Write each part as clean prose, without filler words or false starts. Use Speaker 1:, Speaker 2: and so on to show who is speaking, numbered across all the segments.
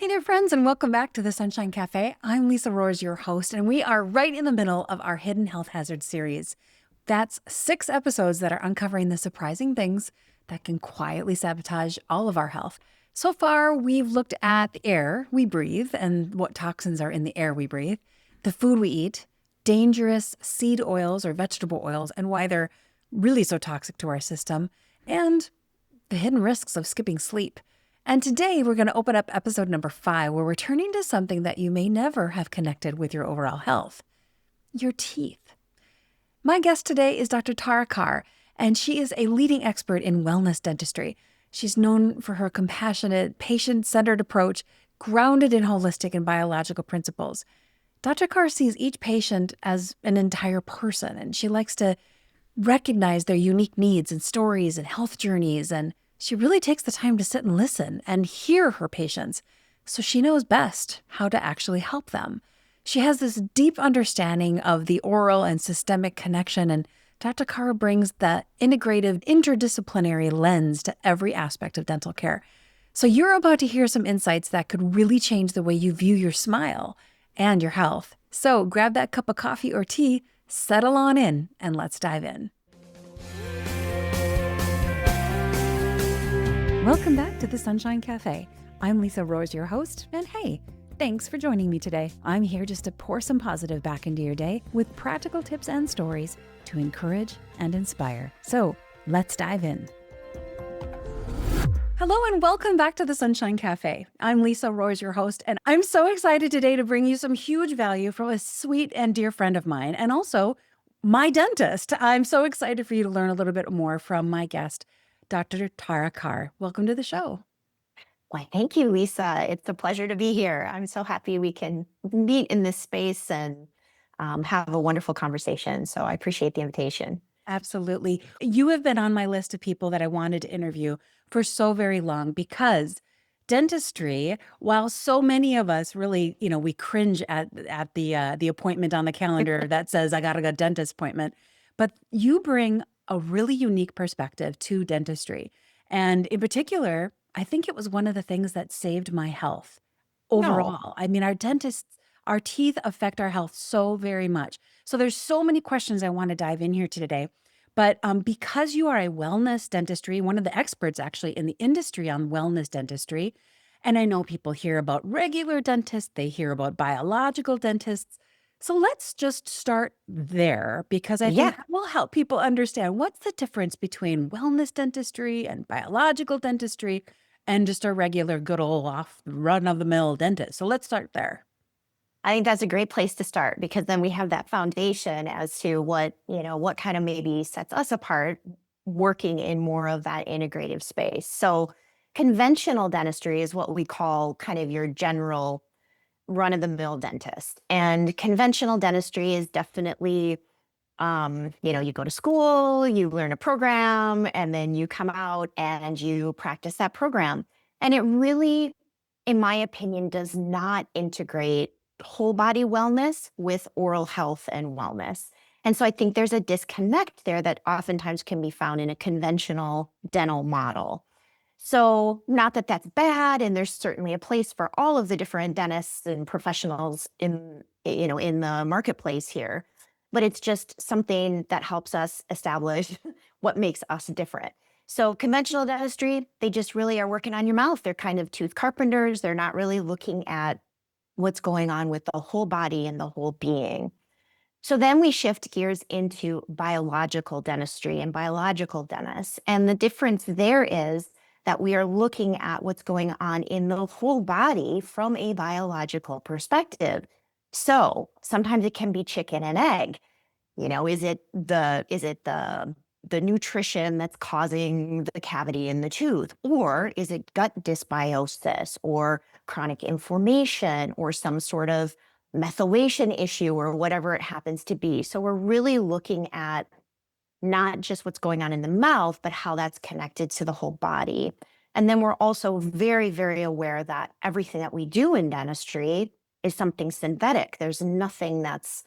Speaker 1: there, friends, and welcome back to the Sunshine Cafe. I'm Lisa Rohrs, your host, and we are right in the middle of our Hidden Health Hazards series. That's 6 episodes that are uncovering the surprising things that can quietly sabotage all of our health. So far, we've looked at the air we breathe and what toxins are in the air we breathe, the food we eat, dangerous seed oils or vegetable oils, and why they're really so toxic to our system, and the hidden risks of skipping sleep. And today we're going to open up episode number 5, where we're turning to something that you may never have connected with your overall health: your teeth. My guest today is Dr. Carr, and she is a leading expert in wellness dentistry. She's known for her compassionate, patient-centered approach, grounded in holistic and biological principles. Dr. Carr sees each patient as an entire person, and she likes to recognize their unique needs and stories and health journeys, and she really takes the time to sit and listen and hear her patients, so she knows best how to actually help them. She has this deep understanding of the oral and systemic connection, and Dr. Carr brings the integrative, interdisciplinary lens to every aspect of dental care. So you're about to hear some insights that could really change the way you view your smile and your health. So grab that cup of coffee or tea, settle on in, and let's dive in. Welcome back to the Sunshine Cafe. I'm Lisa Rohrs, your host, and hey, thanks for joining me today. I'm here just to pour some positive back into your day with practical tips and stories to encourage and inspire. So let's dive in. Hello and welcome back to the Sunshine Cafe. I'm Lisa Rohrs, your host, and I'm so excited today to bring you some huge value from a sweet and dear friend of mine, and also my dentist. I'm so excited for you to learn a little bit more from my guest, Dr. Carr. Welcome to the show.
Speaker 2: Why, thank you, Lisa. It's a pleasure to be here. I'm so happy we can meet in this space and have a wonderful conversation. So I appreciate the invitation.
Speaker 1: Absolutely. You have been on my list of people that I wanted to interview for so very long because dentistry, while so many of us really, we cringe at the appointment on the calendar that says I got a dentist appointment, but you bring a really unique perspective to dentistry. And in particular, I think it was one of the things that saved my health overall. I mean, our teeth affect our health so very much. So there's so many questions I want to dive in here today. But because you are a wellness dentistry, one of the experts actually in the industry on wellness dentistry, and I know people hear about regular dentists, they hear about biological dentists. So let's just start there, because I think that will help people understand what's the difference between wellness dentistry and biological dentistry and just a regular good old off run-of-the-mill dentist. So let's start there.
Speaker 2: I think that's a great place to start, because then we have that foundation as to what kind of maybe sets us apart working in more of that integrative space. So conventional dentistry is what we call kind of your general run-of-the-mill dentist. And conventional dentistry is definitely, you go to school, you learn a program, and then you come out and you practice that program. And it really, in my opinion, does not integrate whole body wellness with oral health and wellness. And so I think there's a disconnect there that oftentimes can be found in a conventional dental model. So not that that's bad, and there's certainly a place for all of the different dentists and professionals in the marketplace here, but it's just something that helps us establish what makes us different. So conventional dentistry, they just really are working on your mouth. They're kind of tooth carpenters. They're not really looking at what's going on with the whole body and the whole being. So then we shift gears into biological dentistry and biological dentists. And the difference there is that we are looking at what's going on in the whole body from a biological perspective. So sometimes it can be chicken and egg. Is it the nutrition that's causing the cavity in the tooth? Or is it gut dysbiosis or chronic inflammation or some sort of methylation issue or whatever it happens to be? So we're really looking at not just what's going on in the mouth, but how that's connected to the whole body. And then we're also very, very aware that everything that we do in dentistry is something synthetic. There's nothing that's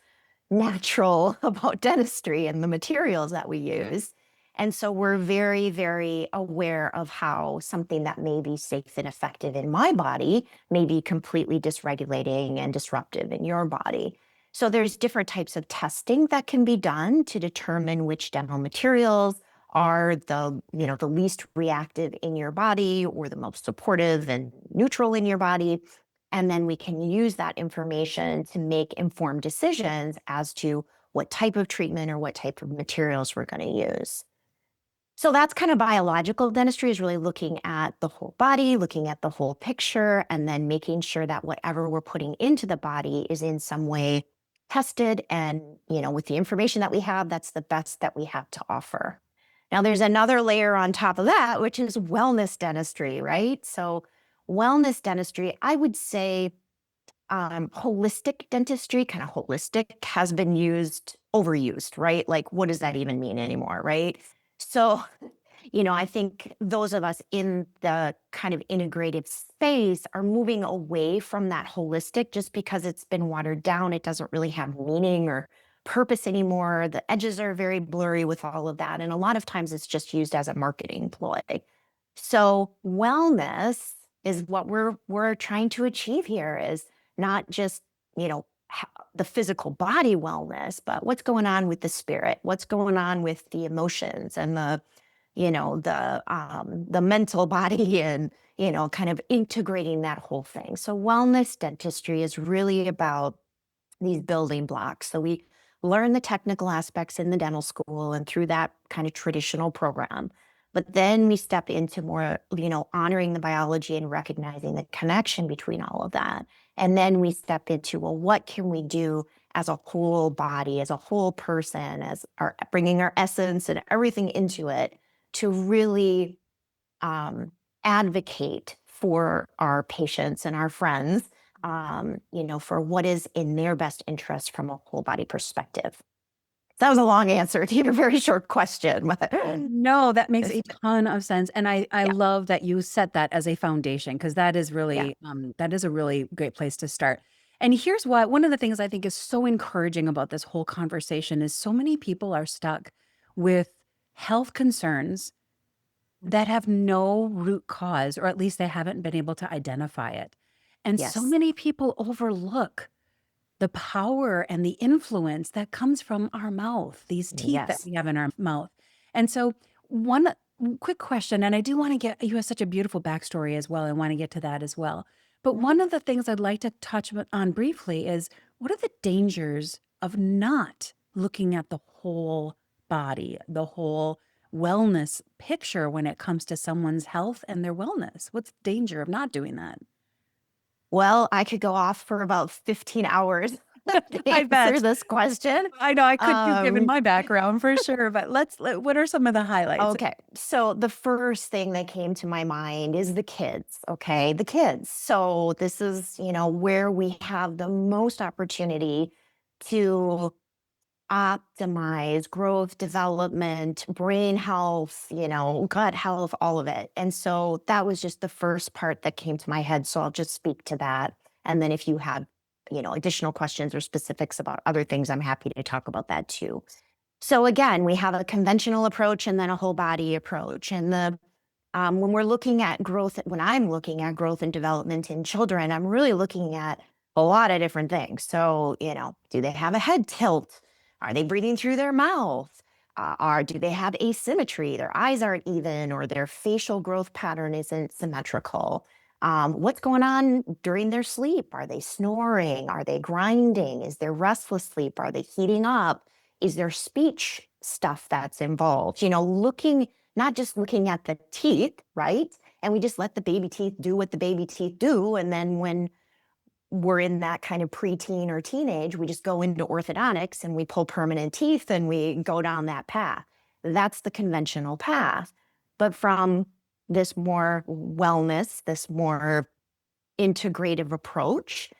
Speaker 2: natural about dentistry and the materials that we use. And so we're very, very aware of how something that may be safe and effective in my body may be completely dysregulating and disruptive in your body. So there's different types of testing that can be done to determine which dental materials are the least reactive in your body or the most supportive and neutral in your body. And then we can use that information to make informed decisions as to what type of treatment or what type of materials we're going to use. So that's kind of biological dentistry, is really looking at the whole body, looking at the whole picture, and then making sure that whatever we're putting into the body is in some way tested. And, with the information that we have, that's the best that we have to offer. Now, there's another layer on top of that, which is wellness dentistry, right? So, wellness dentistry, I would say, holistic dentistry, kind of holistic, has been overused, right? Like, what does that even mean anymore, right? So, I think those of us in the kind of integrative space are moving away from that holistic just because it's been watered down. It doesn't really have meaning or purpose anymore. The edges are very blurry with all of that. And a lot of times it's just used as a marketing ploy. So wellness is what we're trying to achieve here, is not just, the physical body wellness, but what's going on with the spirit, what's going on with the emotions and the mental body, and kind of integrating that whole thing. So wellness dentistry is really about these building blocks. So we learn the technical aspects in the dental school and through that kind of traditional program. But then we step into more, honoring the biology and recognizing the connection between all of that. And then we step into, well, what can we do as a whole body, as a whole person, as our bringing our essence and everything into it to really advocate for our patients and our friends, for what is in their best interest from a whole body perspective. That was a long answer to your very short question.
Speaker 1: No, that makes a ton of sense. And I
Speaker 2: Yeah.
Speaker 1: love that you set that as a foundation, because that is
Speaker 2: Yeah.
Speaker 1: really that is a really great place to start. And here's why one of the things I think is so encouraging about this whole conversation is so many people are stuck with health concerns that have no root cause, or at least they haven't been able to identify it. And so
Speaker 2: Yes.
Speaker 1: many people overlook the power and the influence that comes from our mouth, these teeth that
Speaker 2: Yes.
Speaker 1: we have in our mouth. And so, one quick question, and I do want to get, you have such a beautiful backstory as well. I want to get to that as well. But one of the things I'd like to touch on briefly is, what are the dangers of not looking at the whole body, the whole wellness picture when it comes to someone's health and their wellness? What's the danger of not doing that?
Speaker 2: Well, I could go off for about 15 hours to
Speaker 1: I
Speaker 2: answer
Speaker 1: bet.
Speaker 2: this question.
Speaker 1: I know I could too, given
Speaker 2: Um,
Speaker 1: my background for sure, but what are some of the highlights?
Speaker 2: Okay. So the first thing that came to my mind is the kids. Okay. The kids. So this is, where we have the most opportunity to optimize growth, development, brain health, gut health, all of it. And so that was just the first part that came to my head. So I'll just speak to that. And then if you have, additional questions or specifics about other things, I'm happy to talk about that too. So again, we have a conventional approach and then a whole body approach. And when we're looking at growth, when I'm looking at growth and development in children, I'm really looking at a lot of different things. So, do they have a head tilt? Are they breathing through their mouth? Do they have asymmetry? Their eyes aren't even, or their facial growth pattern isn't symmetrical. What's going on during their sleep? Are they snoring? Are they grinding? Is there restless sleep? Are they heating up? Is there speech stuff that's involved? Not just looking at the teeth, right? And we just let the baby teeth do what the baby teeth do. And then when we're in that kind of preteen or teenage, we just go into orthodontics and we pull permanent teeth and we go down that path. That's the conventional path. But from this more wellness, this more integrative approach,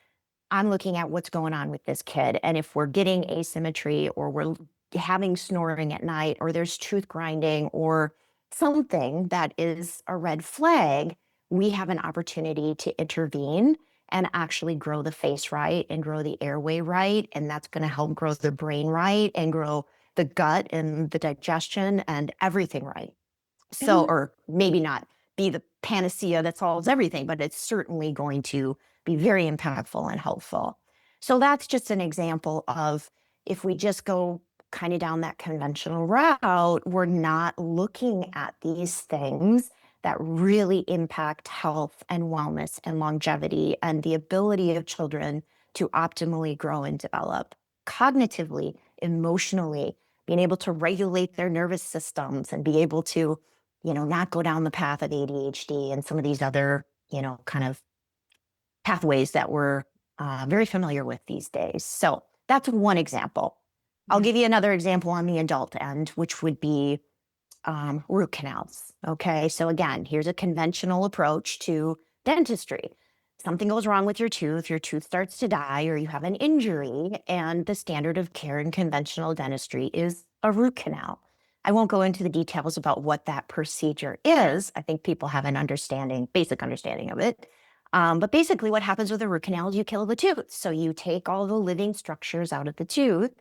Speaker 2: I'm looking at what's going on with this kid. And if we're getting asymmetry, or we're having snoring at night, or there's tooth grinding, or something that is a red flag, we have an opportunity to intervene and actually grow the face right and grow the airway right. And that's going to help grow the brain right and grow the gut and the digestion and everything right. So,
Speaker 1: And
Speaker 2: or maybe not be the panacea that solves everything, but it's certainly going to be very impactful and helpful. So that's just an example of, if we just go kind of down that conventional route, we're not looking at these things that really impact health and wellness and longevity and the ability of children to optimally grow and develop cognitively, emotionally, being able to regulate their nervous systems and be able to, not go down the path of ADHD and some of these other, kind of pathways that we're very familiar with these days. So that's one example. I'll
Speaker 1: yeah.
Speaker 2: give you another example on the adult end, which would be root canals. Okay. So again, here's a conventional approach to dentistry. Something goes wrong with your tooth starts to die, or you have an injury, and the standard of care in conventional dentistry is a root canal. I won't go into the details about what that procedure is. I think people have an basic understanding of it. But basically, what happens with a root canal is you kill the tooth. So you take all the living structures out of the tooth,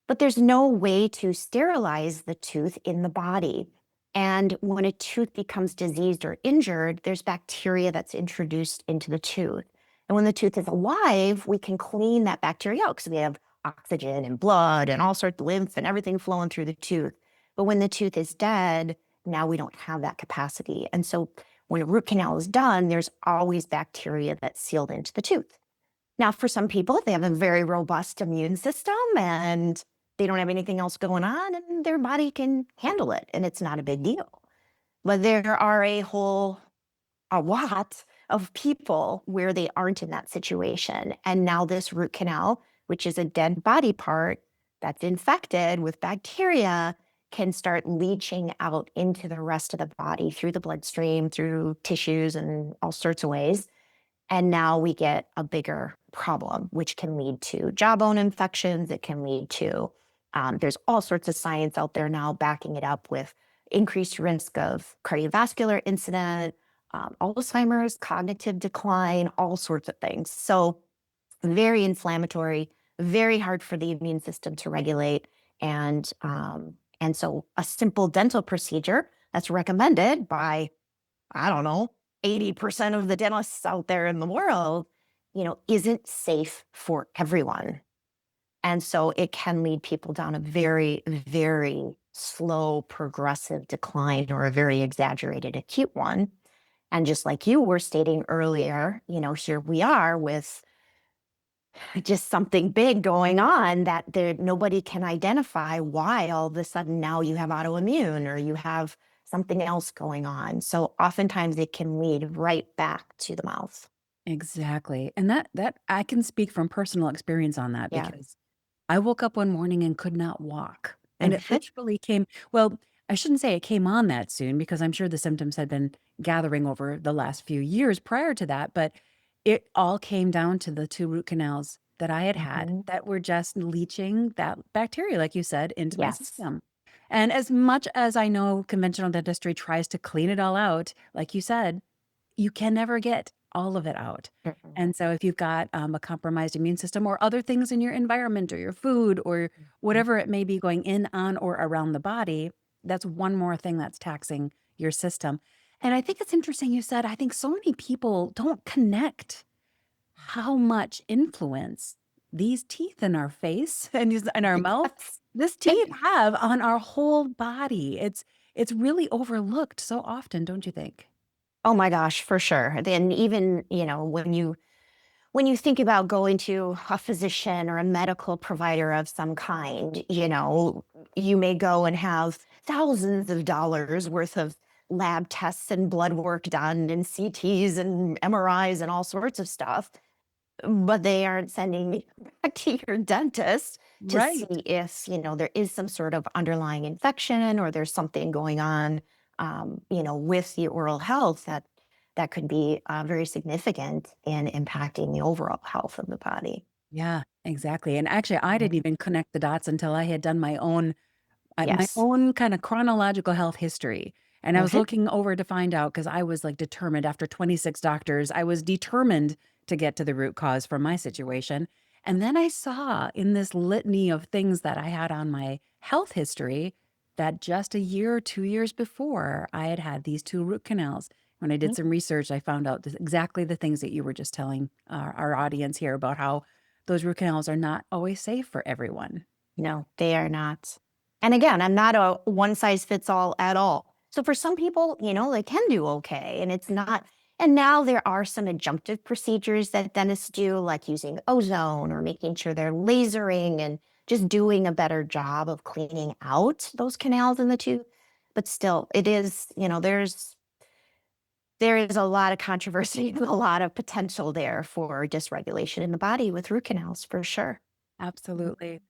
Speaker 2: but there's no way to sterilize the tooth in the body. And when a tooth becomes diseased or injured, there's bacteria that's introduced into the tooth. And when the tooth is alive, we can clean that bacteria out because we have oxygen and blood and all sorts of lymph and everything flowing through the tooth. But when the tooth is dead, now we don't have that capacity. And so when a root canal is done, there's always bacteria that's sealed into the tooth. Now, for some people, they have a very robust immune system and they don't have anything else going on, and their body can handle it, and it's not a big deal. But there are a lot of people where they aren't in that situation. And now this root canal, which is a dead body part that's infected with bacteria, can start leaching out into the rest of the body through the bloodstream, through tissues, and all sorts of ways. And now we get a bigger problem, which can lead to jawbone infections. It can lead to, there's all sorts of science out there now backing it up with increased risk of cardiovascular incident, Alzheimer's, cognitive decline, all sorts of things. So very inflammatory, very hard for the immune system to regulate. And so a simple dental procedure that's recommended by, I don't know, 80% of the dentists out there in the world, isn't safe for everyone. And so it can lead people down a very, very slow, progressive decline, or a very exaggerated acute one. And just like you were stating earlier, here we are with just something big going on that nobody can identify why all of a sudden now you have autoimmune or you have something else going on. So oftentimes it can lead right back to the mouth.
Speaker 1: Exactly. And that I can speak from personal experience on that
Speaker 2: Yeah.
Speaker 1: because I woke up one morning and could not walk. And it
Speaker 2: Mhm.
Speaker 1: literally came, well, I shouldn't say it came on that soon because I'm sure the symptoms had been gathering over the last few years prior to that, but it all came down to the two root canals that I had had
Speaker 2: Mhm.
Speaker 1: that were just leaching that bacteria, like you said, into my
Speaker 2: Yes.
Speaker 1: system. And as much as I know conventional dentistry tries to clean it all out, like you said, you can never get all of it out.
Speaker 2: Mhm.
Speaker 1: And so if you've got a compromised immune system or other things in your environment or your food or
Speaker 2: Mhm.
Speaker 1: whatever it may be going in, on, or around the body, that's one more thing that's taxing your system. And I think it's interesting you said, I think so many people don't connect how much influence these teeth in our face and in our mouth,
Speaker 2: Yes.
Speaker 1: this teeth have on our whole body. It's really overlooked so often, don't you think?
Speaker 2: Oh my gosh, for sure. Then even, when you think about going to a physician or a medical provider of some kind, you may go and have thousands of dollars worth of lab tests and blood work done and CTs and MRIs and all sorts of stuff. But they aren't sending you back to your dentist to see
Speaker 1: Right.
Speaker 2: if, there is some sort of underlying infection or there's something going on, with the oral health that could be very significant in impacting the overall health of the body.
Speaker 1: Yeah, exactly. And actually, I didn't
Speaker 2: Mhm.
Speaker 1: even connect the dots until I had done my
Speaker 2: Yes.
Speaker 1: own kind of chronological health history. And I was
Speaker 2: Mhm.
Speaker 1: looking over to find out because I was like determined after 26 doctors, I was determined to get to the root cause for my situation. And then I saw in this litany of things that I had on my health history that just a year or 2 years before I had had these two root canals. When I did some research, I found out exactly the things that you were just telling our audience here about how those root canals are not always safe for everyone.
Speaker 2: No, they are not. And again, I'm not a one size fits all at all. So for some people, they can do okay and it's not. And now there are some adjunctive procedures that dentists do, like using ozone or making sure they're lasering and just doing a better job of cleaning out those canals in the tooth. But still, it is, there is a lot of controversy and a lot of potential there for dysregulation in the body with root canals for sure.
Speaker 1: Absolutely.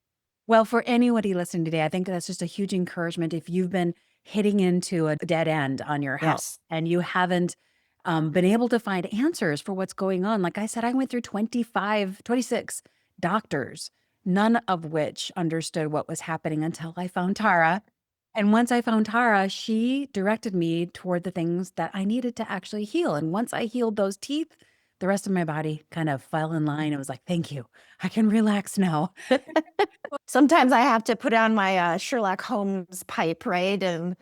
Speaker 1: Well, for anybody listening today, I think that's just a huge encouragement. If you've been hitting into a dead end on your health
Speaker 2: Yes.
Speaker 1: and you haven't been able to find answers for what's going on, like I said, I went through 26 doctors, none of which understood what was happening until I found Tara. And once I found Tara, she directed me toward the things that I needed to actually heal. And once I healed those teeth, the rest of my body kind of fell in line. It was like, thank you. I can relax now.
Speaker 2: Sometimes I have to put on my Sherlock Holmes pipe, right? And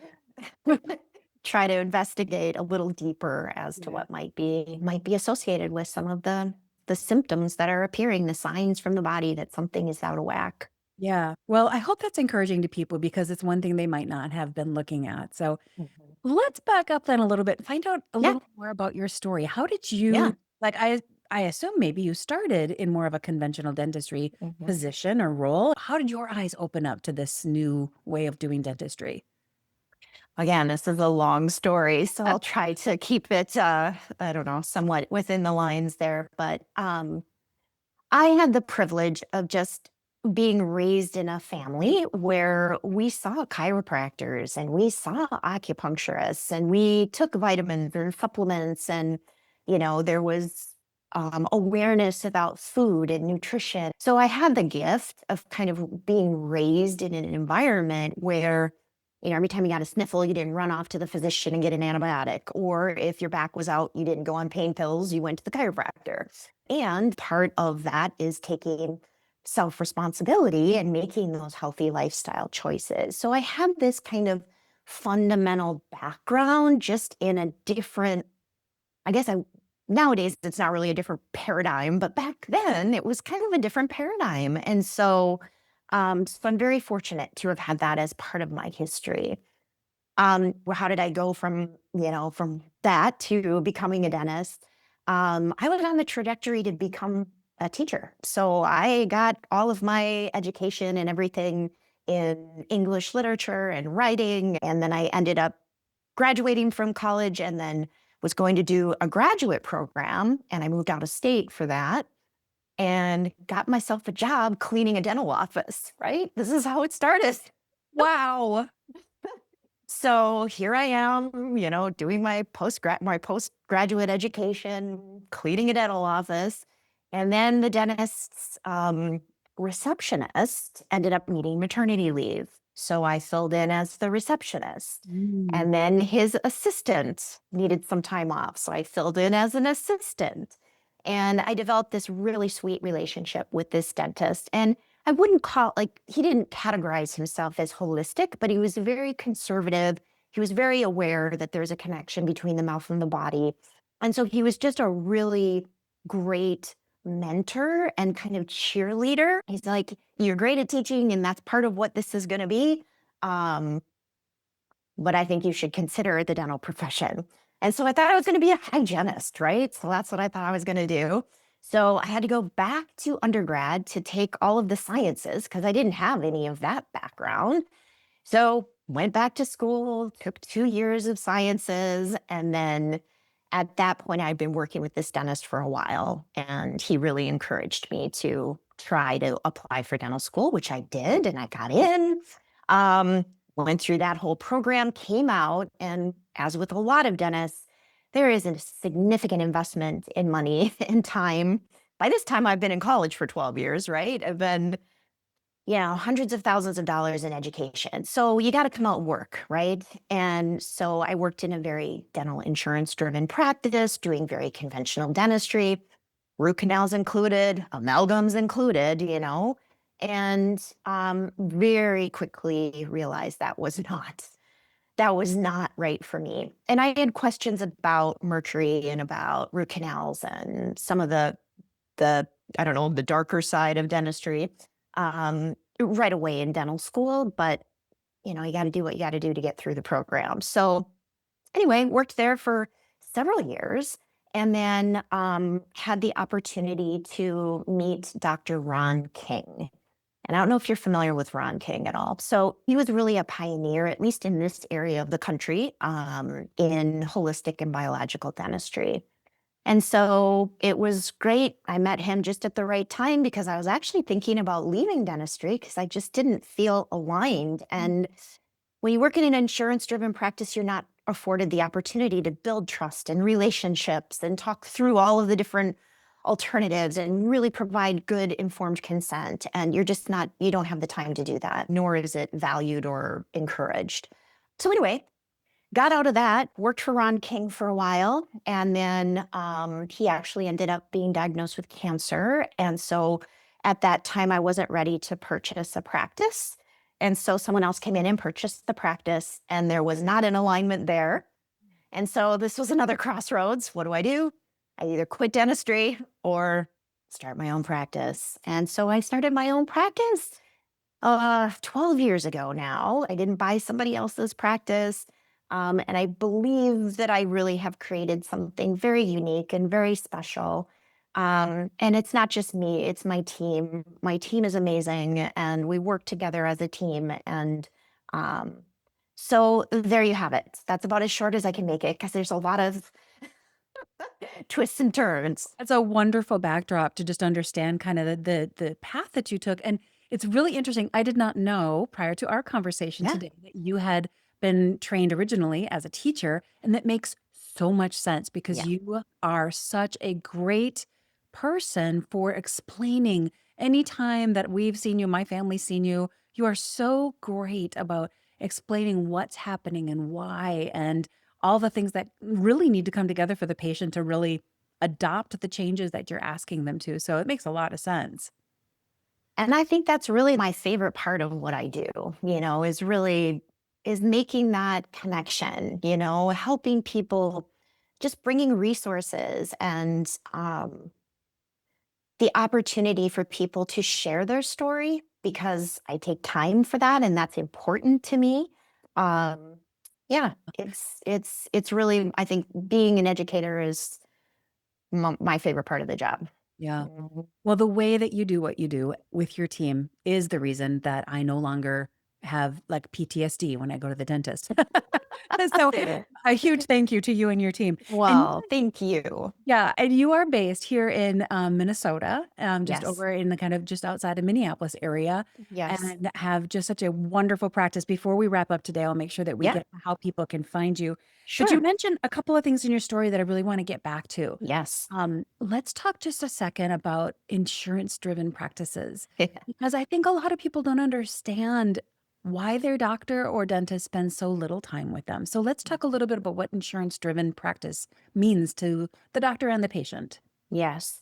Speaker 2: try to investigate a little deeper as to what might be associated with some of the symptoms that are appearing, the signs from the body that something is out of whack.
Speaker 1: Yeah. Well, I hope that's encouraging to people because it's one thing they might not have been looking at. So let's back up then a little bit, find out a
Speaker 2: Yeah,
Speaker 1: little more about your story. How did
Speaker 2: yeah.
Speaker 1: you, like, I assume maybe you started in more of a conventional dentistry
Speaker 2: Mhm.
Speaker 1: position or role. How did your eyes open up to this new way of doing dentistry?
Speaker 2: Again, this is a long story, so I'll try to keep it, I don't know, somewhat within the lines there. But I had the privilege of just being raised in a family where we saw chiropractors and we saw acupuncturists and we took vitamins and supplements and there was awareness about food and nutrition. So I had the gift of kind of being raised in an environment where every time you got a sniffle, you didn't run off to the physician and get an antibiotic, or if your back was out, you didn't go on pain pills, you went to the chiropractor. And part of that is taking self responsibility and making those healthy lifestyle choices. So I had this kind of fundamental background, just in a different, I guess nowadays it's not really a different paradigm, but back then it was kind of a different paradigm. And so I'm very fortunate to have had that as part of my history. Well, how did I go from that to becoming a dentist? I was on the trajectory to become a teacher. So I got all of my education and everything in English literature and writing. And then I ended up graduating from college and then was going to do a graduate program. And I moved out of state for that and got myself a job cleaning a dental office, right? This is how it started.
Speaker 1: Wow.
Speaker 2: So here I am, doing my postgraduate education, cleaning a dental office, and then the dentist's receptionist ended up needing maternity leave. So I filled in as the receptionist.
Speaker 1: Mm.
Speaker 2: And then his assistant needed some time off. So I filled in as an assistant. And I developed this really sweet relationship with this dentist. And I wouldn't call he didn't categorize himself as holistic, but he was very conservative. He was very aware that there's a connection between the mouth and the body. And so he was just a really great mentor and kind of cheerleader. He's like, you're great at teaching, and that's part of what this is going to be. Um, but I think you should consider the dental profession. And so I thought I was going to be a hygienist, right? So that's what I thought I was going to do. So I had to go back to undergrad to take all of the sciences because I didn't have any of that background. So went back to school, took 2 years of sciences, and then at that point, I'd been working with this dentist for a while, and he really encouraged me to try to apply for dental school, which I did, and I got in. Um, Went through that whole program, came out, and as with a lot of dentists, there is a significant investment in money and time. By this time, I've been in college for 12 years, right? I've been hundreds of thousands of dollars in education. So you got to come out and work, right? And so I worked in a very dental insurance driven practice, doing very conventional dentistry, root canals included, amalgams included. and very quickly realized that was not right for me. And I had questions about mercury and about root canals and some of the I don't know, the darker side of dentistry right away in dental school. But you got to do what you got to do to get through the program. So anyway, worked there for several years, and then had the opportunity to meet Dr. Ron King. And I don't know if you're familiar with Ron King at all. So he was really a pioneer, at least in this area of the country, in holistic and biological dentistry. And so it was great. I met him just at the right time because I was actually thinking about leaving dentistry because I just didn't feel aligned. And when you work in an insurance-driven practice, you're not afforded the opportunity to build trust and relationships and talk through all of the different alternatives and really provide good informed consent. And you don't have the time to do that, nor is it valued or encouraged. So anyway, got out of that, worked for Ron King for a while, and then he actually ended up being diagnosed with cancer. And so at that time, I wasn't ready to purchase a practice. And so someone else came in and purchased the practice, and there was not an alignment there. And so this was another crossroads. What do? I either quit dentistry or start my own practice. And so I started my own practice 12 years ago now. I didn't buy somebody else's practice. And I believe that I really have created something very unique and very special. And it's not just me, it's my team. My team is amazing, and we work together as a team. And so there you have it. That's about as short as I can make it because there's a lot of twists and turns.
Speaker 1: That's a wonderful backdrop to just understand kind of the path that you took. And it's really interesting. I did not know prior to our conversation
Speaker 2: Yeah.
Speaker 1: today that you had been trained originally as a teacher. And that makes so much sense because
Speaker 2: Yeah.
Speaker 1: you are such a great person for explaining. Anytime that we've seen you, my family's seen you, you are so great about explaining what's happening and why, and all the things that really need to come together for the patient to really adopt the changes that you're asking them to. So it makes a lot of sense.
Speaker 2: And I think that's really my favorite part of what I do, is making that connection, helping people, just bringing resources and the opportunity for people to share their story because I take time for that and that's important to me. Um, yeah, it's really, I think being an educator is my favorite part of the job.
Speaker 1: Yeah.
Speaker 2: Mhm.
Speaker 1: Well, the way that you do what you do with your team is the reason that I no longer have like PTSD when I go to the dentist. So a huge thank you to you and your team. And
Speaker 2: Well, thank you.
Speaker 1: yeah, and you are based here in Minnesota, just
Speaker 2: Yes.
Speaker 1: over in the kind of just outside of Minneapolis area,
Speaker 2: Yes.
Speaker 1: and have just such a wonderful practice. Before we wrap up today, I'll make sure that we
Speaker 2: Yeah,
Speaker 1: get to how people can find you. But you
Speaker 2: sure.
Speaker 1: mentioned a couple of things in your story that I really want to get back to.
Speaker 2: Yes.
Speaker 1: Let's talk just a second about insurance-driven practices, because I think a lot of people don't understand why their doctor or dentist spends so little time with them. So let's talk a little bit about what insurance-driven practice means to the doctor and the patient.
Speaker 2: Yes.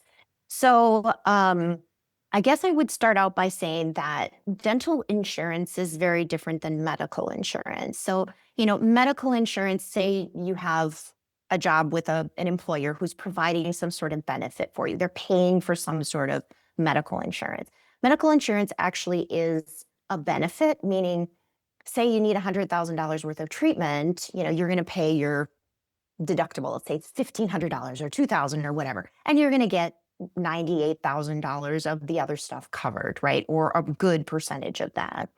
Speaker 2: So, I guess I would start out by saying that dental insurance is very different than medical insurance. So, medical insurance, say you have a job with an employer who's providing some sort of benefit for you. They're paying for some sort of medical insurance. Medical insurance actually is a benefit, meaning, say you need $100,000 worth of treatment, you're going to pay your deductible. Let's say it's $1,500 or $2,000 or whatever, and you're going to get $98,000 of the other stuff covered, right? Or a good percentage of that.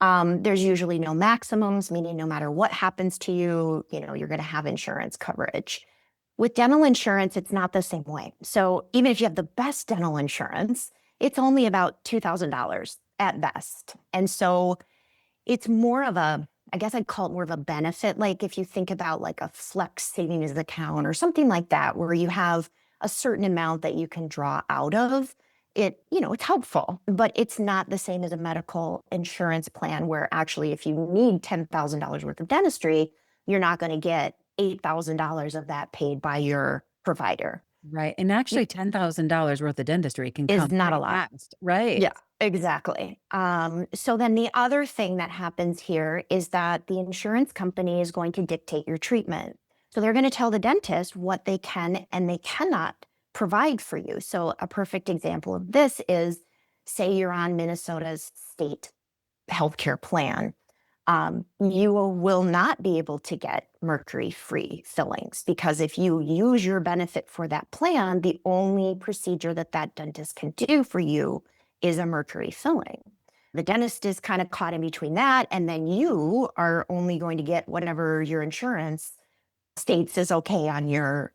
Speaker 2: There's usually no maximums, meaning no matter what happens to you, you're going to have insurance coverage. With dental insurance, it's not the same way. So even if you have the best dental insurance, it's only about $2,000 at best. And so it's more of I guess I'd call it more of a benefit. Like if you think about like a flex savings account or something like that, where you have a certain amount that you can draw out of it's helpful, but it's not the same as a medical insurance plan where actually if you need $10,000 worth of dentistry, you're not going to get $8,000 of that paid by your provider.
Speaker 1: Right. And
Speaker 2: It
Speaker 1: actually $10,000 worth of dentistry can
Speaker 2: is
Speaker 1: come
Speaker 2: not a
Speaker 1: pretty
Speaker 2: lot.
Speaker 1: fast. Right.
Speaker 2: Yeah. Exactly. So then the other thing that happens here is that the insurance company is going to dictate your treatment. So they're going to tell the dentist what they can and they cannot provide for you. So a perfect example of this is, say you're on Minnesota's state healthcare plan. You will not be able to get mercury-free fillings because if you use your benefit for that plan, the only procedure that that dentist can do for you is a mercury filling. The dentist is kind of caught in between that, and then you are only going to get whatever your insurance states is okay on your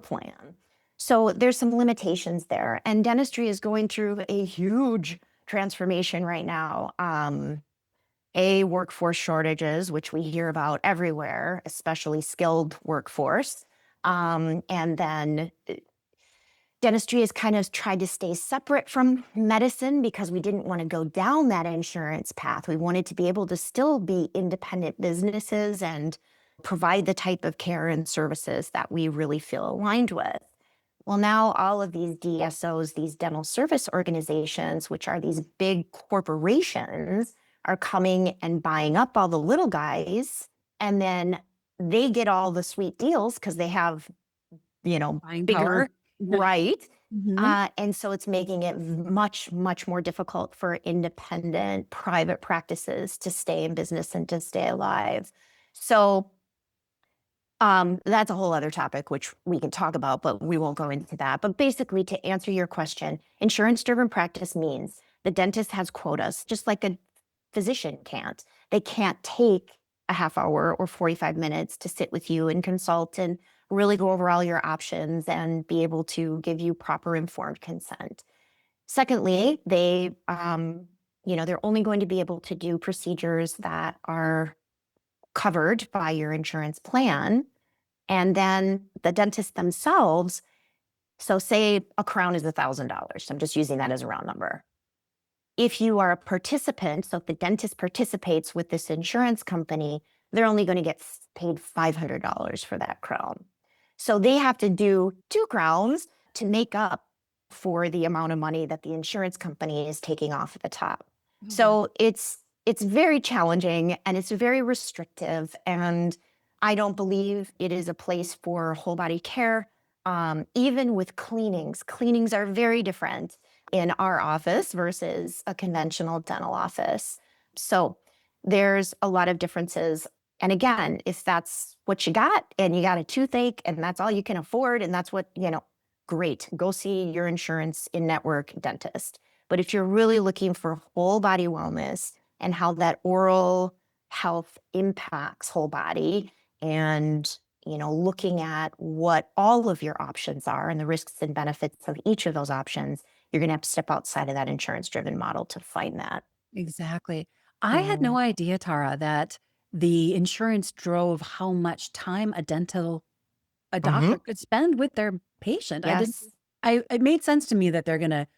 Speaker 2: plan. So there's some limitations there, and dentistry is going through a huge transformation right now. Workforce shortages, which we hear about everywhere, especially skilled workforce. And then dentistry has kind of tried to stay separate from medicine because we didn't want to go down that insurance path. We wanted to be able to still be independent businesses and provide the type of care and services that we really feel aligned with. Well, now all of these DSOs, these dental service organizations, which are these big corporations, are coming and buying up all the little guys. And then they get all the sweet deals because they have,
Speaker 1: Buying
Speaker 2: bigger,
Speaker 1: power.
Speaker 2: right?
Speaker 1: Hmm.
Speaker 2: And so it's making it much, much more difficult for independent private practices to stay in business and to stay alive. So that's a whole other topic, which we can talk about, but we won't go into that. But basically, to answer your question, insurance-driven practice means the dentist has quotas, just like a physician can't. They can't take a half hour or 45 minutes to sit with you and consult and really go over all your options and be able to give you proper informed consent. Secondly, they're only going to be able to do procedures that are covered by your insurance plan. And then the dentists themselves, so say a crown is $1,000. I'm just using that as a round number. If you are a participant, so if the dentist participates with this insurance company, they're only going to get paid $500 for that crown. So they have to do 2 crowns to make up for the amount of money that the insurance company is taking off at the top.
Speaker 1: Oh, wow.
Speaker 2: So it's very challenging and it's very restrictive. And I don't believe it is a place for whole body care. Even with cleanings are very different in our office versus a conventional dental office. So there's a lot of differences. And again, if that's what you got and you got a toothache and that's all you can afford and that's what, great, go see your insurance in-network dentist. But if you're really looking for whole body wellness and how that oral health impacts whole body and looking at what all of your options are and the risks and benefits of each of those options, you're going to have to step outside of that insurance-driven model to find that.
Speaker 1: Exactly. I had
Speaker 2: Mhm.
Speaker 1: no idea, Tara, that the insurance drove how much time a doctor
Speaker 2: Mhm.
Speaker 1: could spend with their patient. I didn't
Speaker 2: Yes.
Speaker 1: it made sense to me that they're gonna,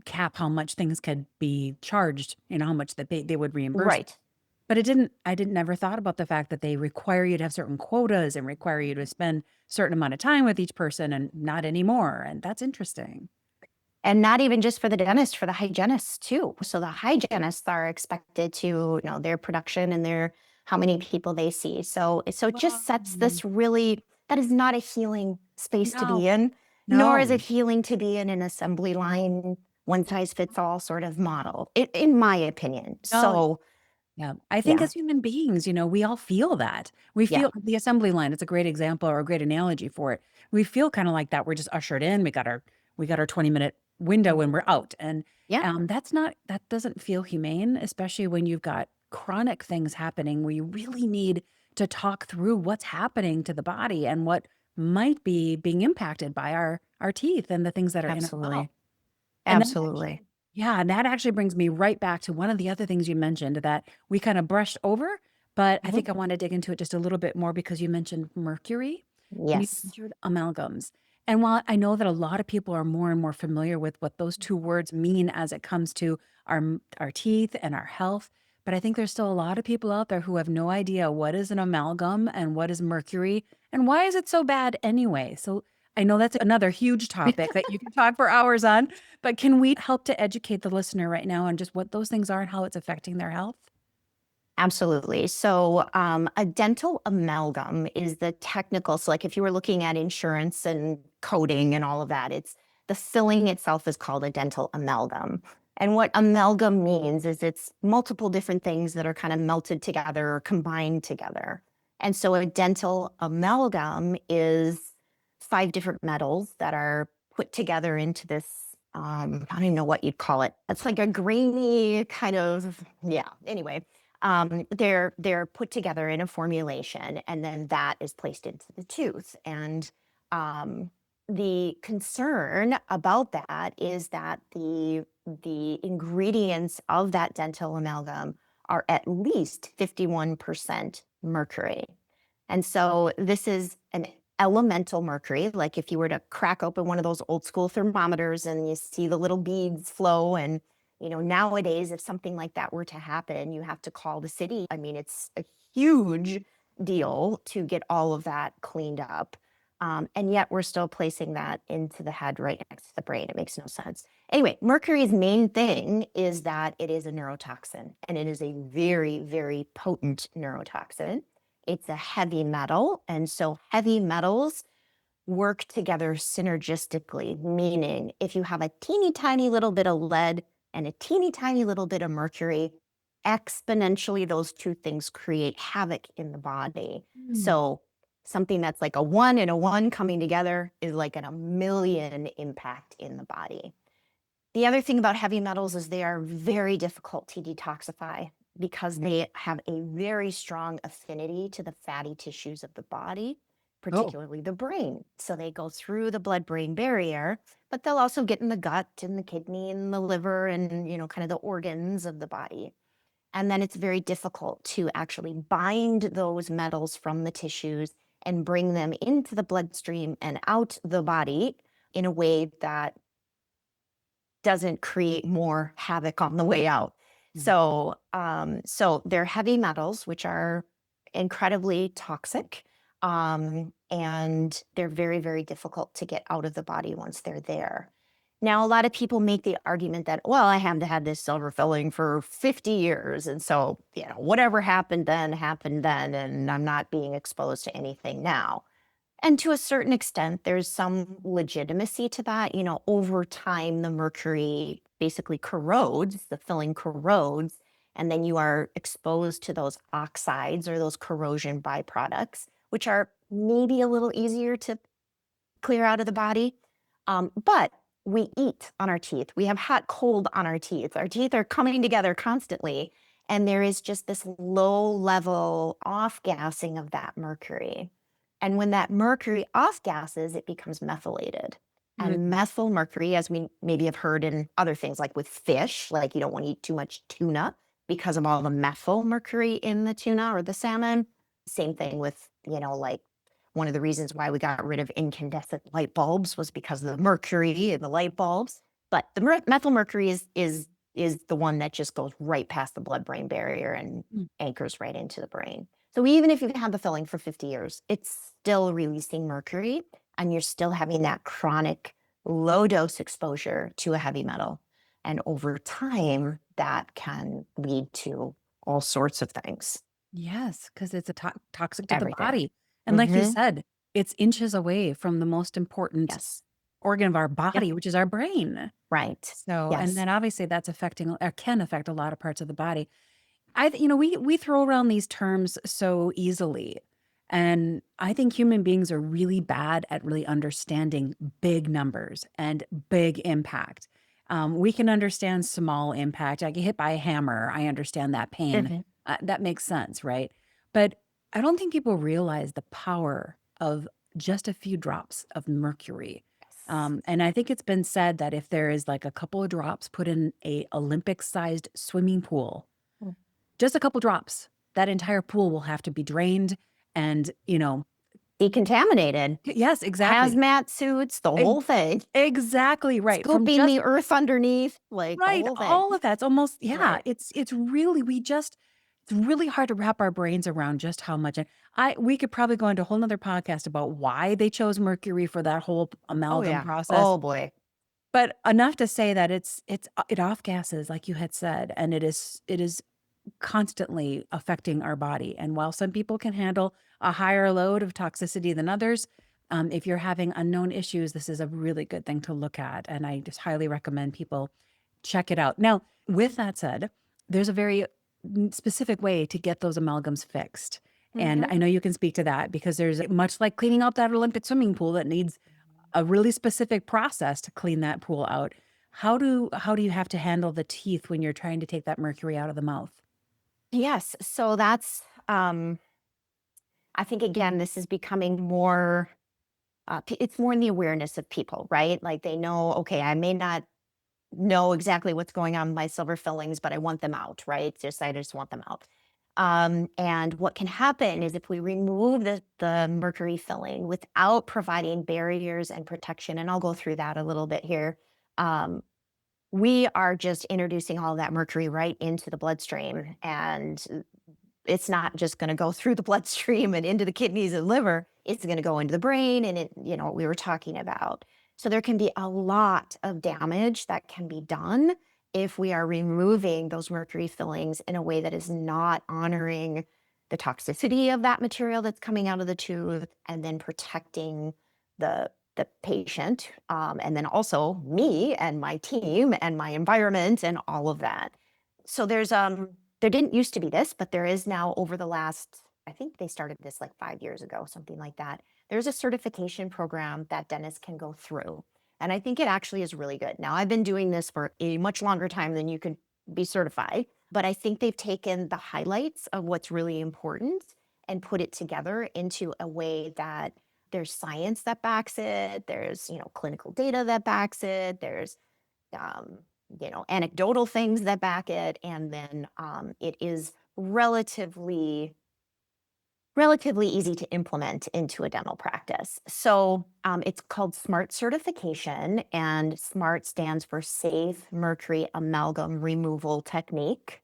Speaker 1: cap how much things could be charged, how much that they would reimburse.
Speaker 2: Right.
Speaker 1: But I didn't never thought about the fact that they require you to have certain quotas and require you to spend certain amount of time with each person and not anymore. And that's interesting.
Speaker 2: And not even just for the dentist, for the hygienists too. So the hygienists are expected to, their production and their how many people they see. So it just sets
Speaker 1: Wow.
Speaker 2: this really that is not a healing space to
Speaker 1: No,
Speaker 2: be in, nor is
Speaker 1: no.
Speaker 2: it healing to be in an assembly line, one size fits all sort of model, in my opinion.
Speaker 1: No.
Speaker 2: So
Speaker 1: Yeah. I think
Speaker 2: yeah,
Speaker 1: as human beings, we all feel that. We
Speaker 2: yeah.
Speaker 1: feel the assembly line. It's a great example or a great analogy for it. We feel kind of like that. We're just ushered in. We got our 20-minute window and we're out. And
Speaker 2: Yeah,
Speaker 1: that doesn't feel humane, especially when you've got chronic things happening where you really need to talk through what's happening to the body and what might be being impacted by our teeth and the things that are in our mouth.
Speaker 2: absolutely.
Speaker 1: And that
Speaker 2: Absolutely.
Speaker 1: yeah, and that actually brings me right back to one of the other things you mentioned that we kind of brushed over, but I
Speaker 2: Mhm.
Speaker 1: think I want to dig into it just a little bit more because you mentioned mercury and you
Speaker 2: Yes.
Speaker 1: mentioned amalgams. And while I know that a lot of people are more and more familiar with what those two words mean as it comes to our teeth and our health, but I think there's still a lot of people out there who have no idea what is an amalgam and what is mercury and why is it so bad anyway. So I know that's another huge topic that you can talk for hours on, but can we help to educate the listener right now on just what those things are and how it's affecting their health?
Speaker 2: Absolutely. So, a dental amalgam is the technical. So, like if you were looking at insurance and coding and all of that, it's the filling itself is called a dental amalgam. And what amalgam means is it's multiple different things that are kind of melted together or combined together. And so, a dental amalgam is 5 different metals that are put together into this. I don't even know what you'd call it. It's like a grainy kind of, yeah. Anyway, they're put together in a formulation, and then that is placed into the tooth. And um, the concern about that is that the ingredients of that dental amalgam are at least 51% mercury. And so this is an elemental mercury. Like if you were to crack open one of those old school thermometers and you see the little beads flow, and nowadays, if something like that were to happen, you have to call the city. I mean, it's a huge deal to get all of that cleaned up. And yet we're still placing that into the head right next to the brain. It makes no sense. Anyway, mercury's main thing is that it is a neurotoxin, and it is a very, very potent neurotoxin. It's a heavy metal. And so heavy metals work together synergistically, meaning if you have a teeny tiny little bit of lead and a teeny tiny little bit of mercury, exponentially those two things create havoc in the body. So something that's like a 1 and a 1 coming together is like a million impact in the body. The other thing about heavy metals is they are very difficult to detoxify because they have a very strong affinity to the fatty tissues of the body,
Speaker 1: Oh,
Speaker 2: particularly the brain. So they go through the blood-brain barrier, but they'll also get in the gut and the kidney and the liver and, kind of the organs of the body. And then it's very difficult to actually bind those metals from the tissues and bring them into the bloodstream and out the body in a way that doesn't create more havoc on the way out. So they're heavy metals, which are incredibly toxic, and they're very, very difficult to get out of the body once they're there. Now, a lot of people make the argument that, well, I haven't had this silver filling for 50 years. And so, whatever happened then, and I'm not being exposed to anything now. And to a certain extent, there's some legitimacy to that. Over time, the mercury basically corrodes, the filling corrodes, and then you are exposed to those oxides or those corrosion byproducts, which are maybe a little easier to clear out of the body. But we eat on our teeth. We have hot, cold on our teeth. Our teeth are coming together constantly. And there is just this low level off gassing of that mercury. And when that mercury off gases, it becomes methylated. And methyl mercury, as we maybe have heard in other things like with fish, like you don't want to eat too much tuna because of all the methyl mercury in the tuna or the salmon. Same thing with, like one of the reasons why we got rid of incandescent light bulbs was because of the mercury in the light bulbs. But the methyl mercury is the one that just goes right past the blood-brain barrier and anchors right into the brain. So even if you've had the filling for 50 years, it's still releasing mercury, and you're still having that chronic low-dose exposure to a heavy metal. And over time, that can lead to all sorts of things.
Speaker 1: yes, because it's toxic to the
Speaker 2: Everything.
Speaker 1: body. And like you
Speaker 2: Mm-hmm.
Speaker 1: said, it's inches away from the most important
Speaker 2: Yes.
Speaker 1: organ of our
Speaker 2: Yep.
Speaker 1: body, which is our brain.
Speaker 2: Right.
Speaker 1: So, and
Speaker 2: Yes.
Speaker 1: then obviously that's affecting, or can affect a lot of parts of the body. We throw around these terms so easily. And I think human beings are really bad at really understanding big numbers and big impact. We can understand small impact. I get hit by a hammer. I understand that pain.
Speaker 2: Mhm.
Speaker 1: That makes sense, right? But I don't think people realize the power of just a few drops of mercury.
Speaker 2: Yes.
Speaker 1: And I think it's been said that if there is like a couple of drops put in a Olympic-sized swimming pool,
Speaker 2: Mm.
Speaker 1: just a couple drops, that entire pool will have to be drained. And,
Speaker 2: Decontaminated.
Speaker 1: yes, exactly.
Speaker 2: Hazmat suits, the
Speaker 1: Ex-
Speaker 2: whole thing.
Speaker 1: Exactly right. From
Speaker 2: Scooping
Speaker 1: just
Speaker 2: the earth underneath, like the
Speaker 1: right,
Speaker 2: whole thing.
Speaker 1: all of that's almost, yeah,
Speaker 2: Right.
Speaker 1: it's really, we just, really hard to wrap our brains around just how much. And we could probably go into a whole nother podcast about why they chose mercury for that whole
Speaker 2: Oh,
Speaker 1: amalgam
Speaker 2: yeah.
Speaker 1: process.
Speaker 2: Oh, boy.
Speaker 1: But enough to say that it off gases, like you had said, and it is constantly affecting our body. And while some people can handle a higher load of toxicity than others, if you're having unknown issues, this is a really good thing to look at. And I just highly recommend people check it out. Now, with that said, there's a very specific way to get those amalgams fixed. And
Speaker 2: Mhm.
Speaker 1: I know you can speak to that because there's much like cleaning out that Olympic swimming pool that needs a really specific process to clean that pool out. How do you have to handle the teeth when you're trying to take that mercury out of the mouth?
Speaker 2: Yes. So that's, I think, again, this is becoming more, it's more in the awareness of people, right? Like they know, okay, I may not know exactly what's going on with my silver fillings, but I want them out, right? I just want them out. And what can happen is if we remove the mercury filling without providing barriers and protection, and I'll go through that a little bit here, um, we are just introducing all of that mercury right into the bloodstream. And it's not just going to go through the bloodstream and into the kidneys and liver. It's going to go into the brain and what we were talking about. So there can be a lot of damage that can be done if we are removing those mercury fillings in a way that is not honoring the toxicity of that material that's coming out of the tooth and then protecting the patient, and then also me and my team and my environment and all of that. So there didn't used to be this, but there is now over the last, I think they started this like 5 years ago, something like that. There's a certification program that dentists can go through. And I think it actually is really good. Now, I've been doing this for a much longer time than you could be certified, but I think they've taken the highlights of what's really important and put it together into a way that there's science that backs it, there's, clinical data that backs it, there's um, anecdotal things that back it, and then it is relatively easy to implement into a dental practice. So it's called SMART certification, and SMART stands for Safe Mercury Amalgam Removal Technique.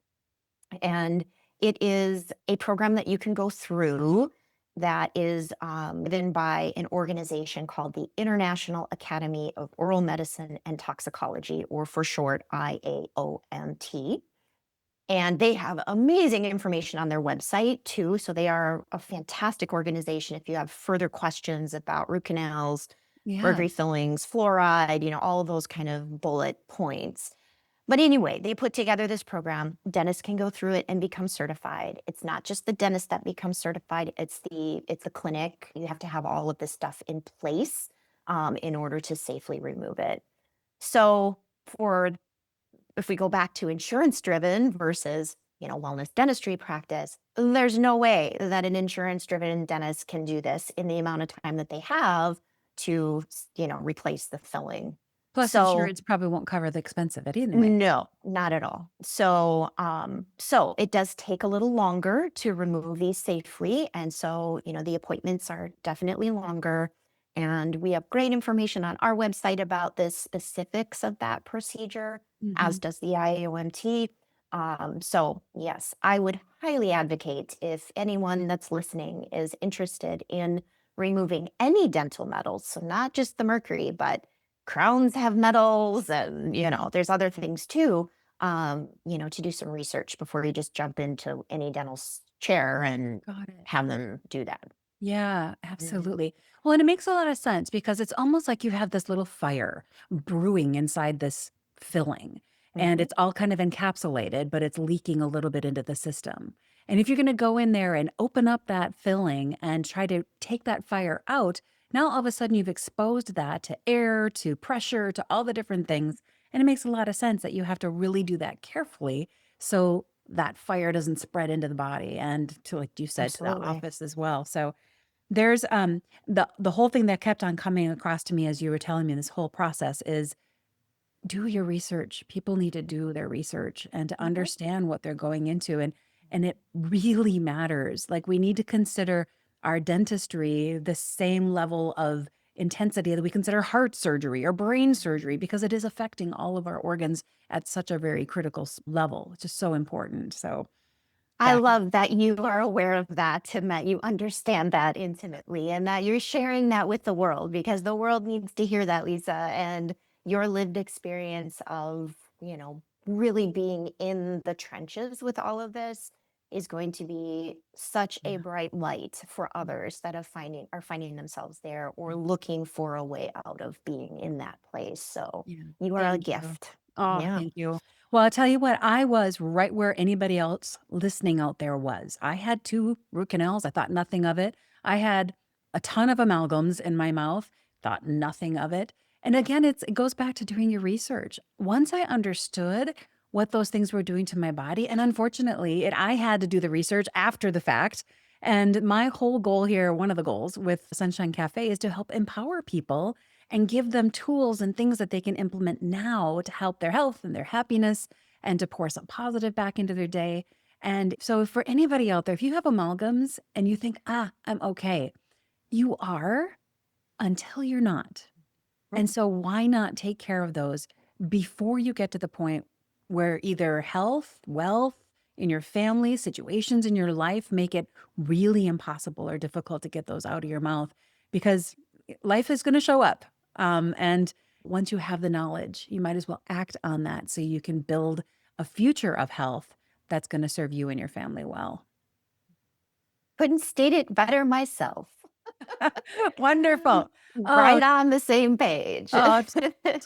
Speaker 2: And it is a program that you can go through that is given by an organization called the International Academy of Oral Medicine and Toxicology, or for short, IAOMT. And they have amazing information on their website too. So they are a fantastic organization if you have further questions about root canals,
Speaker 1: Yeah.
Speaker 2: mercury fillings, fluoride, all of those kind of bullet points. But anyway, they put together this program. Dentists can go through it and become certified. It's not just the dentist that becomes certified, it's the clinic. You have to have all of this stuff in place in order to safely remove it. So for if we go back to insurance driven versus wellness dentistry practice, there's no way that an insurance driven dentist can do this in the amount of time that they have to replace the filling.
Speaker 1: Plus,
Speaker 2: So
Speaker 1: insurance probably won't cover the expense of it anyway.
Speaker 2: no, not at all. So it does take a little longer to remove these safely, and so the appointments are definitely longer. And we have great information on our website about the specifics of that procedure,
Speaker 1: Mhm.
Speaker 2: as does the IAOMT. So yes, I would highly advocate if anyone that's listening is interested in removing any dental metals, so not just the mercury, but crowns have metals and there's other things too, to do some research before you just jump into any dental chair and
Speaker 1: Got it.
Speaker 2: have them do that.
Speaker 1: Yeah,
Speaker 2: Mhm.
Speaker 1: absolutely. Well, and it makes a lot of sense because it's almost like you have this little fire brewing inside this filling, and
Speaker 2: Mhm.
Speaker 1: it's all kind of encapsulated, but it's leaking a little bit into the system. And if you're going to go in there and open up that filling and try to take that fire out, now all of a sudden you've exposed that to air, to pressure, to all the different things. And it makes a lot of sense that you have to really do that carefully so that fire doesn't spread into the body and to, like you said, to the
Speaker 2: Absolutely.
Speaker 1: office as well. So there's the whole thing that kept on coming across to me as you were telling me this whole process is do your research. People need to do their research and to
Speaker 2: Mhm.
Speaker 1: understand what they're going into, and it really matters. Like we need to consider our dentistry the same level of intensity that we consider heart surgery or brain surgery because it is affecting all of our organs at such a very critical level. It's just so important. So
Speaker 2: I
Speaker 1: back.
Speaker 2: love that you are aware of that and that you understand that intimately and that you're sharing that with the world because the world needs to hear that, Lisa, and your lived experience of, really being in the trenches with all of this is going to be such a
Speaker 1: Yeah.
Speaker 2: bright light for others that are finding themselves there or looking for a way out of being in that place. So
Speaker 1: Yeah.
Speaker 2: you are a
Speaker 1: Thank you.
Speaker 2: gift.
Speaker 1: Oh,
Speaker 2: Yeah.
Speaker 1: thank you. Well, I'll tell you what, I was right where anybody else listening out there was. I had 2 root canals. I thought nothing of it. I had a ton of amalgams in my mouth, thought nothing of it. And again, it goes back to doing your research. Once I understood what those things were doing to my body, and unfortunately, I had to do the research after the fact. And my whole goal here, one of the goals with Sunshine Cafe, is to help empower people and give them tools and things that they can implement now to help their health and their happiness and to pour some positive back into their day. And so, for anybody out there, if you have amalgams and you think, I'm okay, you are until you're not. And so, why not take care of those before you get to the point where either health, wealth in your family, situations in your life make it really impossible or difficult to get those out of your mouth? Because life is going to show up. And once you have the knowledge, you might as well act on that so you can build a future of health that's going to serve you and your family well.
Speaker 2: Couldn't state it better myself.
Speaker 1: Wonderful. Oh,
Speaker 2: Right on the same page.
Speaker 1: Oh,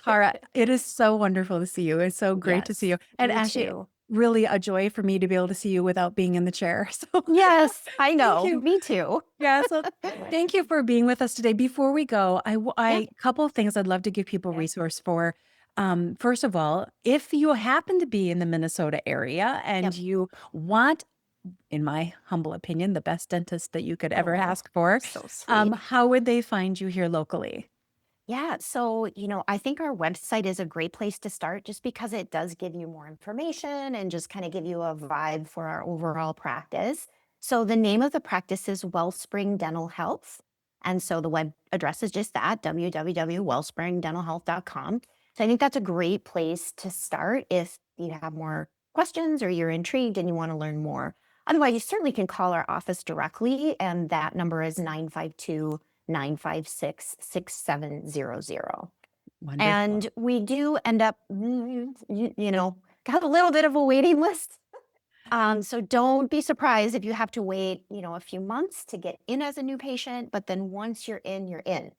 Speaker 1: Tara, it is so wonderful to see you. It's so great to see
Speaker 2: Yes,
Speaker 1: you. And
Speaker 2: you
Speaker 1: actually,
Speaker 2: too.
Speaker 1: really a joy for me to be able to see you without being in the chair. So
Speaker 2: Yes, I
Speaker 1: thank
Speaker 2: know.
Speaker 1: you.
Speaker 2: Me too.
Speaker 1: Yeah. So thank you for being with us today. Before we go,
Speaker 2: Yeah,
Speaker 1: couple of things I'd love to give people
Speaker 2: yeah.
Speaker 1: resource for. First of all, if you happen to be in the Minnesota area and
Speaker 2: Yep.
Speaker 1: you want, in my humble opinion, the best dentist that you could ever
Speaker 2: Oh,
Speaker 1: ask for,
Speaker 2: so sweet.
Speaker 1: how would they find you here locally?
Speaker 2: Yeah. So, I think our website is a great place to start just because it does give you more information and just kind of give you a vibe for our overall practice. So, the name of the practice is Wellspring Dental Health. And so the web address is just that www.wellspringdentalhealth.com. So, I think that's a great place to start if you have more questions or you're intrigued and you want to learn more. Otherwise, you certainly can call our office directly, and that number is 952-956-6700.
Speaker 1: Wonderful.
Speaker 2: And we do end up, got a little bit of a waiting list. So don't be surprised if you have to wait, a few months to get in as a new patient, but then once you're in, you're in.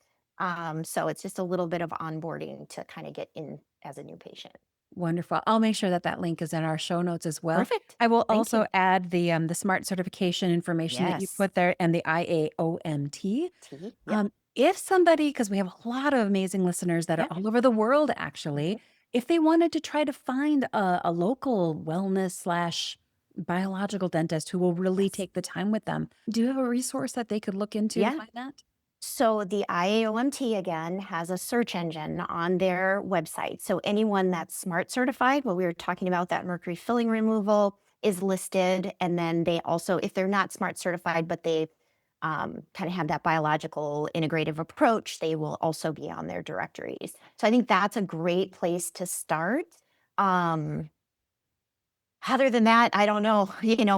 Speaker 2: So it's just a little bit of onboarding to kind of get in as a new patient.
Speaker 1: Wonderful. I'll make sure that that link is in our show notes as well.
Speaker 2: Perfect.
Speaker 1: I will
Speaker 2: Thank
Speaker 1: also
Speaker 2: you.
Speaker 1: add the SMART certification information that you
Speaker 2: Yes.
Speaker 1: put there and the IAOMT.
Speaker 2: Yep.
Speaker 1: If somebody, because we have a lot of amazing listeners that are
Speaker 2: Yep.
Speaker 1: all over the world, actually,
Speaker 2: Mhm.
Speaker 1: if they wanted to try to find a local wellness slash biological dentist who will really
Speaker 2: Yes.
Speaker 1: take the time with them, do you have a resource that they could look into to
Speaker 2: Yeah.
Speaker 1: find that?
Speaker 2: So the IAOMT again has a search engine on their website. So anyone that's SMART certified, what we were talking about, that mercury filling removal is listed. And then they also, if they're not SMART certified, but they kind of have that biological integrative approach, they will also be on their directories. So I think that's a great place to start. Um, Other than that, I don't know,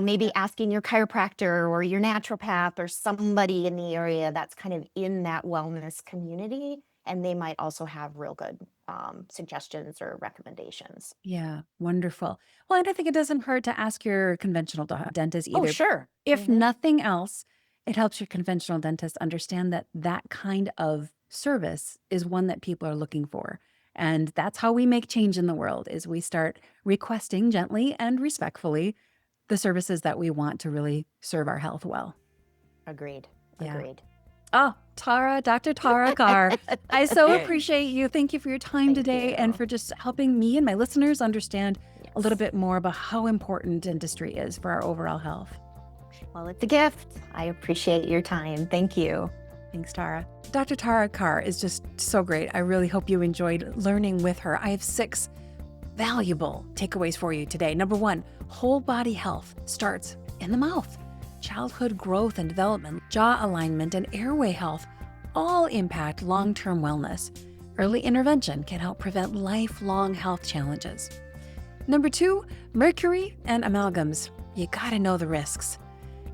Speaker 2: maybe asking your chiropractor or your naturopath or somebody in the area that's kind of in that wellness community, and they might also have real good suggestions or recommendations.
Speaker 1: Yeah, wonderful. Well, and I think it doesn't hurt to ask your conventional dentist
Speaker 2: Oh,
Speaker 1: either.
Speaker 2: sure.
Speaker 1: If
Speaker 2: Hmm.
Speaker 1: nothing else, it helps your conventional dentist understand that that kind of service is one that people are looking for. And that's how we make change in the world is we start requesting gently and respectfully the services that we want to really serve our health well.
Speaker 2: Agreed.
Speaker 1: Yeah.
Speaker 2: Agreed.
Speaker 1: Oh, Dr. Tara Carr, I so appreciate you. Thank you for your time
Speaker 2: Thank
Speaker 1: today and
Speaker 2: you.
Speaker 1: for just helping me and my listeners understand a little
Speaker 2: Yes.
Speaker 1: bit more about how important dentistry is for our overall health.
Speaker 2: Well, it's a gift. I appreciate your time. Thank you.
Speaker 1: Thanks, Tara. Dr. Tara Carr is just so great. I really hope you enjoyed learning with her. I have 6 valuable takeaways for you today. Number 1, whole body health starts in the mouth. Childhood growth and development, jaw alignment, and airway health all impact long-term wellness. Early intervention can help prevent lifelong health challenges. Number 2, mercury and amalgams. you gotta know the risks.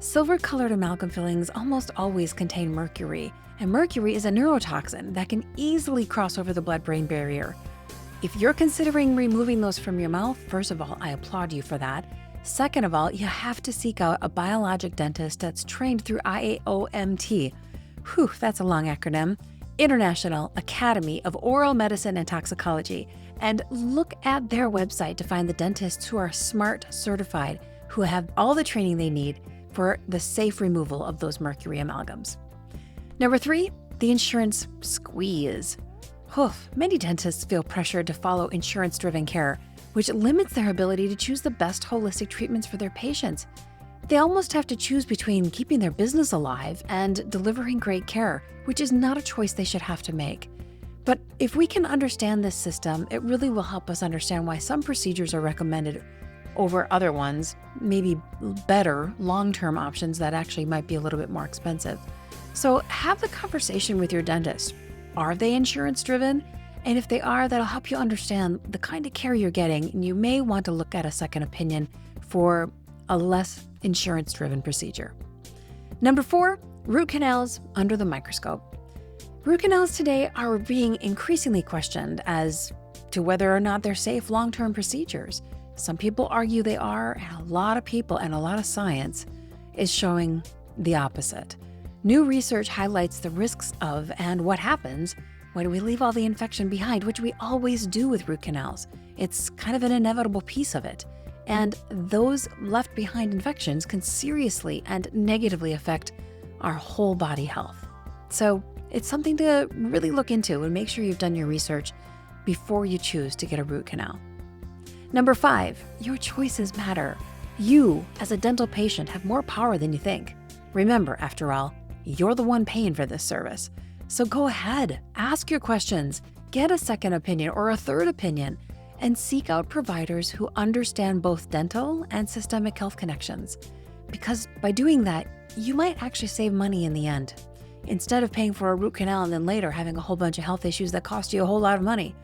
Speaker 1: Silver-colored amalgam fillings almost always contain mercury, and mercury is a neurotoxin that can easily cross over the blood-brain barrier. If you're considering removing those from your mouth, first of all, I applaud you for that. Second of all, you have to seek out a biologic dentist that's trained through IAOMT. Whew, that's a long acronym. International Academy of Oral Medicine and Toxicology. And look at their website to find the dentists who are SMART certified, who have all the training they need for the safe removal of those mercury amalgams. Number 3, the insurance squeeze. Many dentists feel pressured to follow insurance-driven care, which limits their ability to choose the best holistic treatments for their patients. They almost have to choose between keeping their business alive and delivering great care, which is not a choice they should have to make. But if we can understand this system, it really will help us understand why some procedures are recommended over other ones, maybe better long-term options that actually might be a little bit more expensive. So have the conversation with your dentist. Are they insurance-driven? And if they are, that'll help you understand the kind of care you're getting, and you may want to look at a second opinion for a less insurance-driven procedure. Number 4, root canals under the microscope. Root canals today are being increasingly questioned as to whether or not they're safe long-term procedures. Some people argue they are, and a lot of people and a lot of science is showing the opposite. New research highlights the risks of and what happens when we leave all the infection behind, which we always do with root canals. It's kind of an inevitable piece of it. And those left behind infections can seriously and negatively affect our whole body health. So it's something to really look into and make sure you've done your research before you choose to get a root canal. Number 5, your choices matter. You, as a dental patient, have more power than you think. Remember, after all, you're the one paying for this service. So go ahead, ask your questions, get a second opinion or a third opinion, and seek out providers who understand both dental and systemic health connections. Because by doing that, you might actually save money in the end, instead of paying for a root canal and then later having a whole bunch of health issues that cost you a whole lot of money.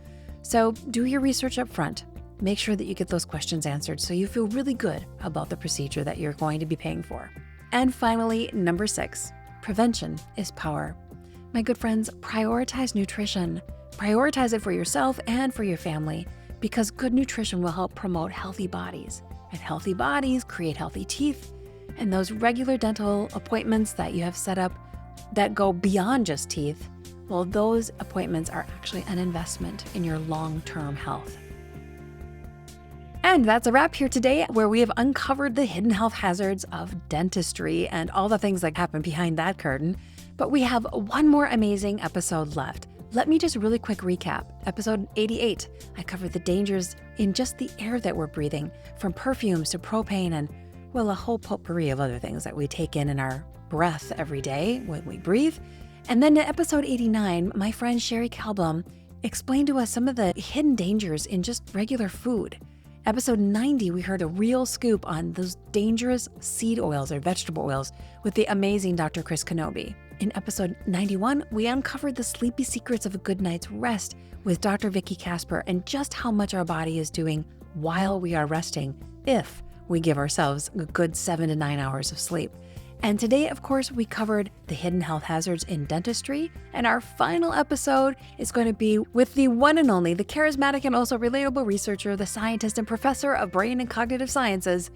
Speaker 1: So do your research up front. Make sure that you get those questions answered so you feel really good about the procedure that you're going to be paying for. And finally, number 6, prevention is power. My good friends, prioritize nutrition. Prioritize it for yourself and for your family, because good nutrition will help promote healthy bodies. And healthy bodies create healthy teeth. And those regular dental appointments that you have set up that go beyond just teeth, well, those appointments are actually an investment in your long-term health. And that's a wrap here today, where we have uncovered the hidden health hazards of dentistry and all the things that happen behind that curtain. But we have one more amazing episode left. Let me just really quick recap. Episode 88, I covered the dangers in just the air that we're breathing, from perfumes to propane and, well, a whole potpourri of other things that we take in our breath every day when we breathe. And then in episode 89, my friend Sherry Kalblum explained to us some of the hidden dangers in just regular food. Episode 90, we heard a real scoop on those dangerous seed oils or vegetable oils with the amazing Dr. Chris Kenobi. In episode 91, we uncovered the sleepy secrets of a good night's rest with Dr. Vicky Casper and just how much our body is doing while we are resting if we give ourselves a good 7 to 9 hours of sleep. And today, of course, we covered the hidden health hazards in dentistry. And our final episode is going to be with the one and only, the charismatic and also relatable researcher, the scientist and professor of brain and cognitive sciences,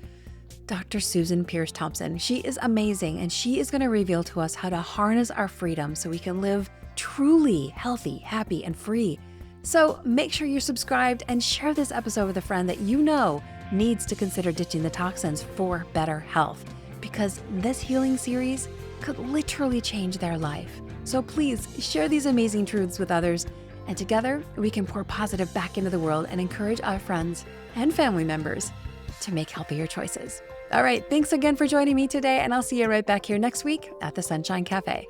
Speaker 1: Dr. Susan Pierce Thompson. She is amazing, and she is going to reveal to us how to harness our freedom so we can live truly healthy, happy, and free. So make sure you're subscribed and share this episode with a friend that you know needs to consider ditching the toxins for better health, because this healing series could literally change their life. So please share these amazing truths with others, and together we can pour positive back into the world and encourage our friends and family members to make healthier choices. All right, thanks again for joining me today, and I'll see you right back here next week at the Sunshine Cafe.